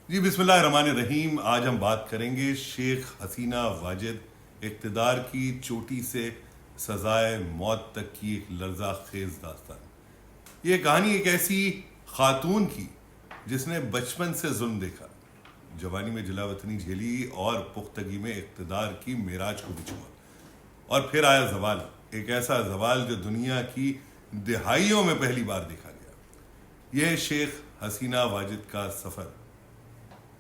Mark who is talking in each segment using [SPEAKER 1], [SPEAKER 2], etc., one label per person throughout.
[SPEAKER 1] جی بسم اللہ الرحمن الرحیم. آج ہم بات کریں گے شیخ حسینہ واجد اقتدار کی چوٹی سے سزائے موت تک کی ایک لرزہ خیز داستان. یہ کہانی ایک ایسی خاتون کی جس نے بچپن سے ظلم دیکھا، جوانی میں جلا وطنی جھیلی اور پختگی میں اقتدار کی معراج کو بھی چھوا، اور پھر آیا زوال، ایک ایسا زوال جو دنیا کی دہائیوں میں پہلی بار دیکھا گیا. یہ ہے شیخ حسینہ واجد کا سفر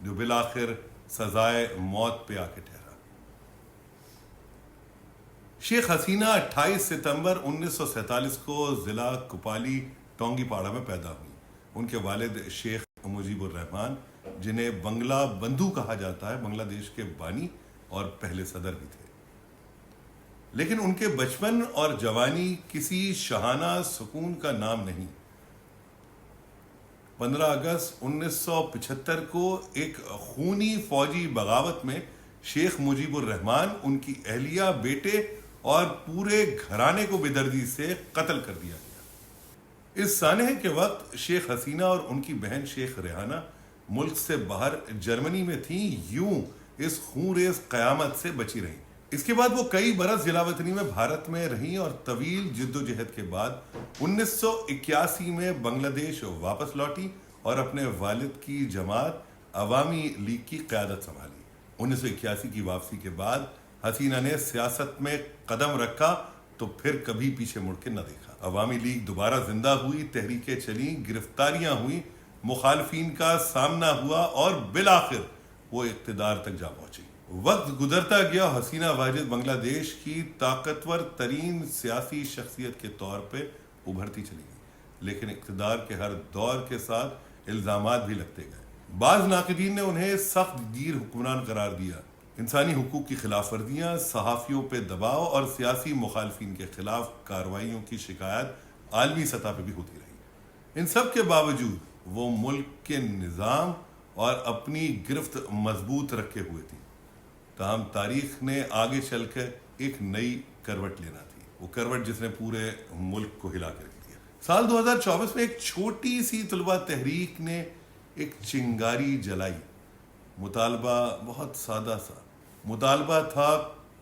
[SPEAKER 1] جو بالآخر سزائے موت پہ آ کے ٹھہرا. شیخ حسینہ 28 ستمبر 1947 کو ضلع کپالی ٹونگی پاڑا میں پیدا ہوئی. ان کے والد شیخ مجیب الرحمان، جنہیں بنگلہ بندھو کہا جاتا ہے، بنگلہ دیش کے بانی اور پہلے صدر بھی تھے. لیکن ان کے بچپن اور جوانی کسی شاہانہ سکون کا نام نہیں. 15 اگست 1975 کو ایک خونی فوجی بغاوت میں شیخ مجیب الرحمان، ان کی اہلیہ، بیٹے اور پورے گھرانے کو بے دردی سے قتل کر دیا گیا. اس سانحے کے وقت شیخ حسینہ اور ان کی بہن شیخ ریحانہ ملک سے باہر جرمنی میں تھیں. یوں اس خون ریز قیامت سے بچی رہیں. اس کے بعد وہ کئی برس جلا وطنی میں بھارت میں رہیں اور طویل جد و جہد کے بعد 1981 میں بنگلہ دیش واپس لوٹی اور اپنے والد کی جماعت عوامی لیگ کی قیادت سنبھالی. 1981 کی واپسی کے بعد حسینہ نے سیاست میں قدم رکھا تو پھر کبھی پیچھے مڑ کے نہ دیکھا. عوامی لیگ دوبارہ زندہ ہوئی، تحریکیں چلیں، گرفتاریاں ہوئیں، مخالفین کا سامنا ہوا اور بالآخر وہ اقتدار تک جا پہنچی. وقت گزرتا گیا، حسینہ واجد بنگلہ دیش کی طاقتور ترین سیاسی شخصیت کے طور پہ ابھرتی چلی گئی. لیکن اقتدار کے ہر دور کے ساتھ الزامات بھی لگتے گئے. بعض ناقدین نے انہیں سخت گیر حکمران قرار دیا. انسانی حقوق کی خلاف ورزیاں، صحافیوں پہ دباؤ اور سیاسی مخالفین کے خلاف کارروائیوں کی شکایت عالمی سطح پہ بھی ہوتی رہی. ان سب کے باوجود وہ ملک کے نظام اور اپنی گرفت مضبوط رکھے ہوئے تھی. تاہم تاریخ نے آگے چل کر ایک نئی کروٹ لینا تھی، وہ کروٹ جس نے پورے ملک کو ہلا کے رکھ دیا. سال 2024 میں ایک چھوٹی سی طلبہ تحریک نے ایک چنگاری جلائی. مطالبہ بہت سادہ سا مطالبہ تھا،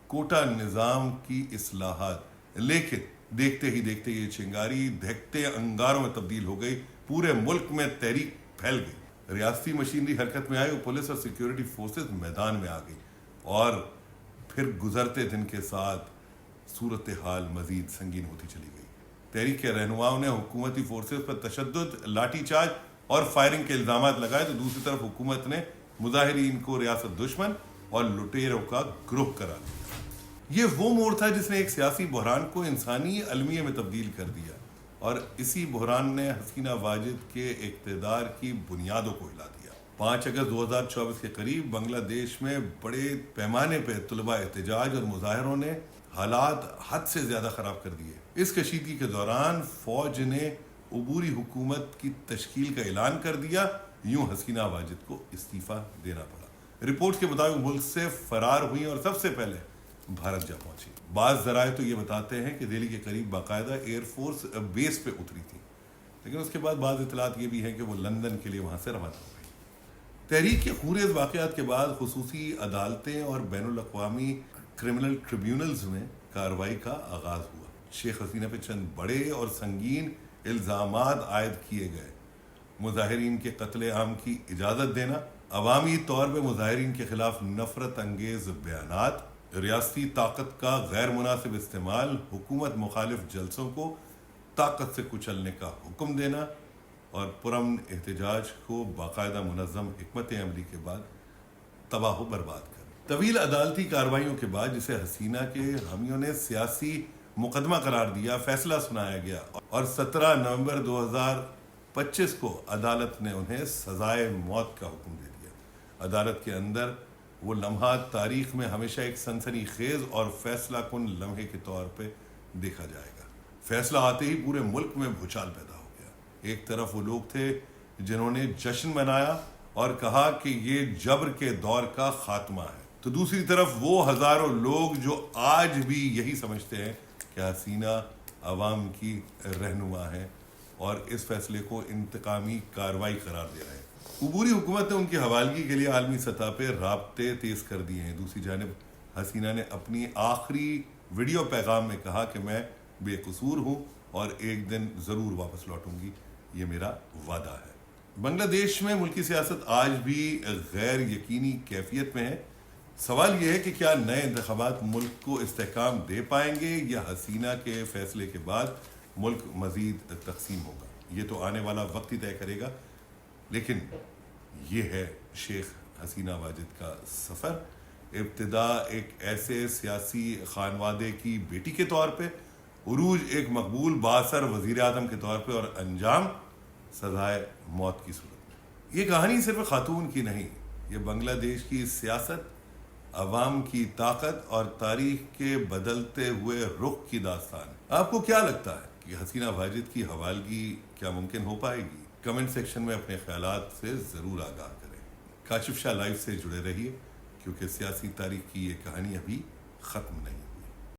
[SPEAKER 1] کوٹا نظام کی اصلاحات. لیکن دیکھتے ہی دیکھتے یہ چنگاری دہکتے انگاروں میں تبدیل ہو گئی. پورے ملک میں تحریک پھیل گئی. ریاستی مشینری حرکت میں آئی، پولیس اور سیکیورٹی فورسز میدان میں آ گئی، اور پھر گزرتے دن کے ساتھ صورتحال مزید سنگین ہوتی چلی گئی. تحریک کے رہنماؤں نے حکومتی فورسز پر تشدد، لاٹھی چارج اور فائرنگ کے الزامات لگائے، تو دوسری طرف حکومت نے مظاہرین کو ریاست دشمن اور لٹیروں کا گروہ قرار دیا. یہ وہ موڑ تھا جس نے ایک سیاسی بحران کو انسانی المیہ میں تبدیل کر دیا، اور اسی بحران نے حسینہ واجد کے اقتدار کی بنیادوں کو ہلا دیا. 5 اگست 2024 کے قریب بنگلہ دیش میں بڑے پیمانے پہ طلبہ احتجاج اور مظاہروں نے حالات حد سے زیادہ خراب کر دیے. اس کشیدگی کے دوران فوج نے عبوری حکومت کی تشکیل کا اعلان کر دیا. یوں حسینہ واجد کو استعفیٰ دینا پڑا. رپورٹ کے مطابق ملک سے فرار ہوئی اور سب سے پہلے بھارت جا پہنچی. بعض ذرائع تو یہ بتاتے ہیں کہ دہلی کے قریب باقاعدہ ایئر فورس بیس پہ اتری تھی، لیکن اس کے بعد بعض اطلاعات یہ بھی ہیں کہ وہ لندن کے لیے وہاں سے روانہ ہو گئی. تحریک کے خونریز واقعات کے بعد خصوصی عدالتیں اور بین الاقوامی کرمنل ٹریبیونلز میں کارروائی کا آغاز ہوا. شیخ حسینہ پہ چند بڑے اور سنگین الزامات عائد کیے گئے. مظاہرین کے قتل عام کی اجازت دینا، عوامی طور پہ مظاہرین کے خلاف نفرت انگیز بیانات، ریاستی طاقت کا غیر مناسب استعمال، حکومت مخالف جلسوں کو طاقت سے کچلنے کا حکم دینا، اور پرامن احتجاج کو باقاعدہ منظم حکمت عملی کے بعد تباہ و برباد کر. طویل عدالتی کارروائیوں کے بعد، جسے حسینہ کے حامیوں نے سیاسی مقدمہ قرار دیا، فیصلہ سنایا گیا، اور 17 نومبر 2025 کو عدالت نے انہیں سزائے موت کا حکم دے دیا. عدالت کے اندر وہ لمحات تاریخ میں ہمیشہ ایک سنسنی خیز اور فیصلہ کن لمحے کے طور پہ دیکھا جائے گا. فیصلہ آتے ہی پورے ملک میں بھوچال پیدا ہو گیا. ایک طرف وہ لوگ تھے جنہوں نے جشن منایا اور کہا کہ یہ جبر کے دور کا خاتمہ ہے، تو دوسری طرف وہ ہزاروں لوگ جو آج بھی یہی سمجھتے ہیں کہ حسینہ عوام کی رہنما ہے اور اس فیصلے کو انتقامی کارروائی قرار دے رہے ہیں. عبوری حکومت نے ان کی حوالگی کے لیے عالمی سطح پہ رابطے تیز کر دیے ہیں. دوسری جانب حسینہ نے اپنی آخری ویڈیو پیغام میں کہا کہ میں بے قصور ہوں اور ایک دن ضرور واپس لوٹوں گی، یہ میرا وعدہ ہے. بنگلہ دیش میں ملکی سیاست آج بھی غیر یقینی کیفیت میں ہے. سوال یہ ہے کہ کیا نئے انتخابات ملک کو استحکام دے پائیں گے یا حسینہ کے فیصلے کے بعد ملک مزید تقسیم ہوگا. یہ تو آنے والا وقت ہی طے کرے گا. لیکن یہ ہے شیخ حسینہ واجد کا سفر. ابتدا ایک ایسے سیاسی خانوادے کی بیٹی کے طور پہ، عروج ایک مقبول بااثر وزیر اعظم کے طور پہ، اور انجام سزائے موت کی صورت میں. یہ کہانی صرف خاتون کی نہیں، یہ بنگلہ دیش کی سیاست، عوام کی طاقت اور تاریخ کے بدلتے ہوئے رخ کی داستان ہے. آپ کو کیا لگتا ہے کہ حسینہ واجد کی حوالگی کیا ممکن ہو پائے گی؟ کمنٹ سیکشن میں اپنے خیالات سے ضرور آگاہ کریں. کاشف شاہ لائف سے جڑے رہیے کیونکہ سیاسی تاریخ کی یہ کہانی ابھی ختم نہیں.